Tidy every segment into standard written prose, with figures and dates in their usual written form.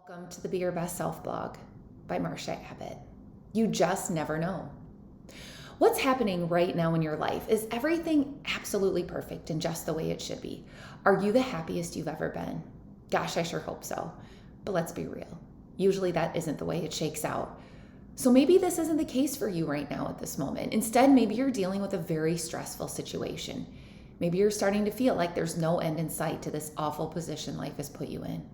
Welcome to the Be Your Best Self blog by Marcia Abbott. You just never know. What's happening right now in your life? Is everything absolutely perfect and just the way it should be? Are you the happiest you've ever been? Gosh, I sure hope so. But let's be real. Usually that isn't the way it shakes out. So maybe this isn't the case for you right now at this moment. Instead, maybe you're dealing with a very stressful situation. Maybe you're starting to feel like there's no end in sight to this awful position life has put you in.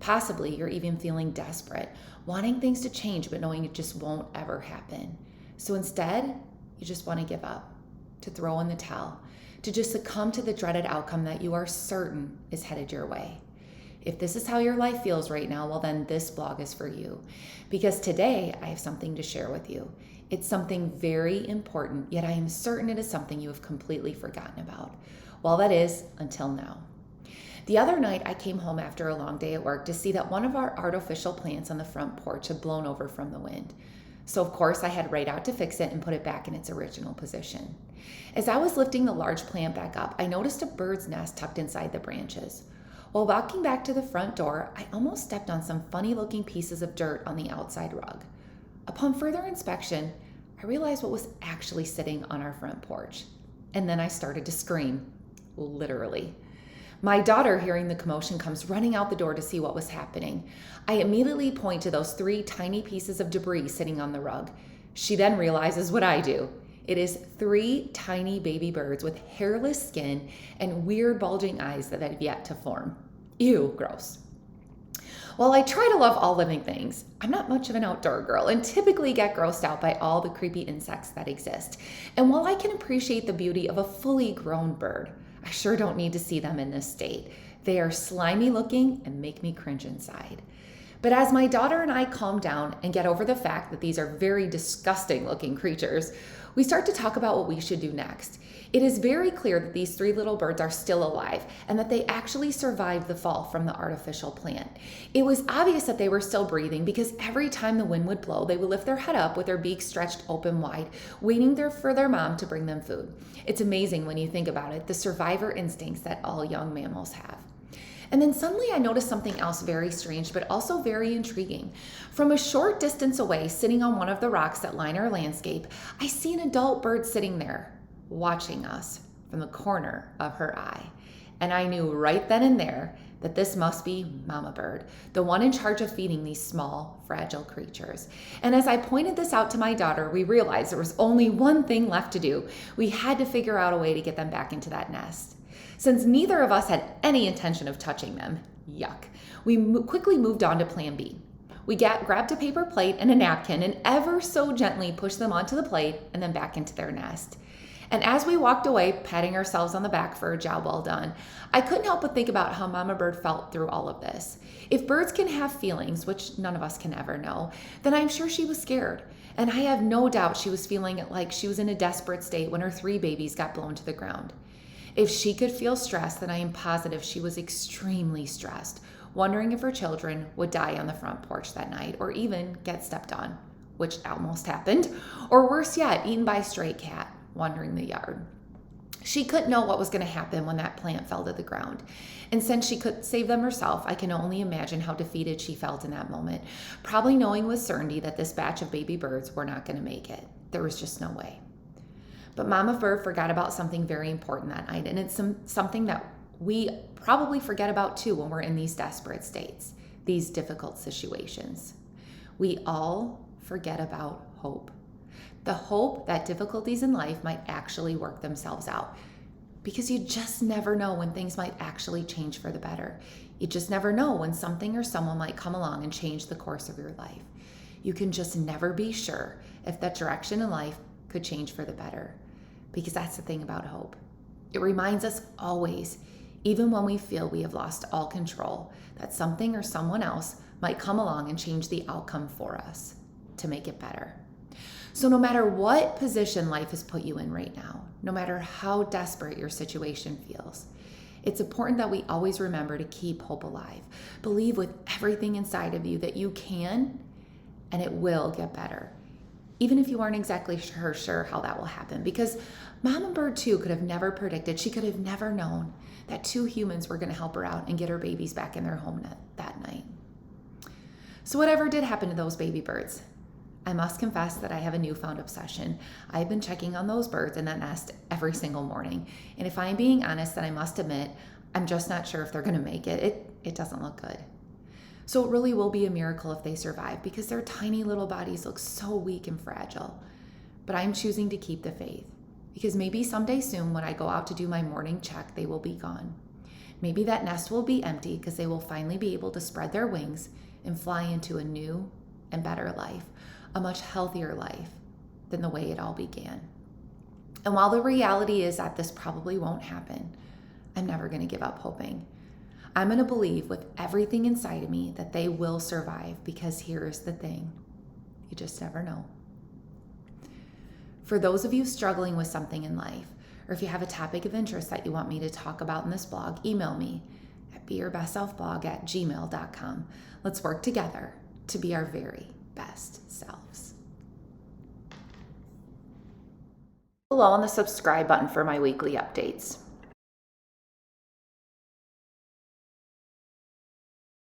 Possibly you're even feeling desperate, wanting things to change, but knowing it just won't ever happen. So instead, you just want to give up, to throw in the towel, to just succumb to the dreaded outcome that you are certain is headed your way. If this is how your life feels right now, well then this blog is for you. Because today I have something to share with you. It's something very important, yet I am certain it is something you have completely forgotten about. Well, that is until now. The other night, I came home after a long day at work to see that one of our artificial plants on the front porch had blown over from the wind. So of course, I had right out to fix it and put it back in its original position. As I was lifting the large plant back up, I noticed a bird's nest tucked inside the branches. While walking back to the front door, I almost stepped on some funny-looking pieces of dirt on the outside rug. Upon further inspection, I realized what was actually sitting on our front porch. And then I started to scream, literally. My daughter, hearing the commotion, comes running out the door to see what was happening. I immediately point to those 3 tiny pieces of debris sitting on the rug. She then realizes what I do. It is 3 tiny baby birds with hairless skin and weird bulging eyes that have yet to form. Ew, gross. While I try to love all living things, I'm not much of an outdoor girl and typically get grossed out by all the creepy insects that exist. And while I can appreciate the beauty of a fully grown bird, I sure don't need to see them in this state. They are slimy looking and make me cringe inside. But as my daughter and I calm down and get over the fact that these are very disgusting looking creatures, we start to talk about what we should do next. It is very clear that these 3 little birds are still alive and that they actually survived the fall from the artificial plant. It was obvious that they were still breathing because every time the wind would blow, they would lift their head up with their beaks stretched open wide, waiting for their mom to bring them food. It's amazing when you think about it, the survivor instincts that all young mammals have. And then suddenly I noticed something else very strange, but also very intriguing. From a short distance away, sitting on one of the rocks that line our landscape, I see an adult bird sitting there, watching us from the corner of her eye. And I knew right then and there that this must be Mama Bird, the one in charge of feeding these small, fragile creatures. And as I pointed this out to my daughter, we realized there was only one thing left to do. We had to figure out a way to get them back into that nest. Since neither of us had any intention of touching them, yuck, we quickly moved on to plan B. We grabbed a paper plate and a napkin and ever so gently pushed them onto the plate and then back into their nest. And as we walked away, patting ourselves on the back for a job well done, I couldn't help but think about how Mama Bird felt through all of this. If birds can have feelings, which none of us can ever know, then I'm sure she was scared. And I have no doubt she was feeling like she was in a desperate state when her 3 babies got blown to the ground. If she could feel stress, then I am positive she was extremely stressed, wondering if her children would die on the front porch that night or even get stepped on, which almost happened, or worse yet, eaten by a stray cat wandering the yard. She couldn't know what was going to happen when that plant fell to the ground. And since she couldn't save them herself, I can only imagine how defeated she felt in that moment, probably knowing with certainty that this batch of baby birds were not going to make it. There was just no way. But Mama Bird forgot about something very important that night, and it's something that we probably forget about too when we're in these desperate states, these difficult situations. We all forget about hope. The hope that difficulties in life might actually work themselves out. Because you just never know when things might actually change for the better. You just never know when something or someone might come along and change the course of your life. You can just never be sure if that direction in life could change for the better. Because that's the thing about hope. It reminds us always, even when we feel we have lost all control, that something or someone else might come along and change the outcome for us to make it better. So no matter what position life has put you in right now, no matter how desperate your situation feels, it's important that we always remember to keep hope alive. Believe with everything inside of you that you can and it will get better. Even if you aren't exactly sure how that will happen. Because Mama Bird too could have never predicted, she could have never known that 2 humans were going to help her out and get her babies back in their home that night. So whatever did happen to those baby birds, I must confess that I have a newfound obsession. I've been checking on those birds in that nest every single morning. And if I'm being honest, then I must admit, I'm just not sure if they're gonna make it. It doesn't look good. So it really will be a miracle if they survive because their tiny little bodies look so weak and fragile. But I'm choosing to keep the faith because maybe someday soon when I go out to do my morning check, they will be gone. Maybe that nest will be empty because they will finally be able to spread their wings and fly into a new and better life, a much healthier life than the way it all began. And while the reality is that this probably won't happen, I'm never going to give up hoping. I'm going to believe with everything inside of me that they will survive because here's the thing, you just never know. For those of you struggling with something in life, or if you have a topic of interest that you want me to talk about in this blog, email me at beyourbestselfblog@gmail.com. Let's work together to be our very best selves. Below on the subscribe button for my weekly updates.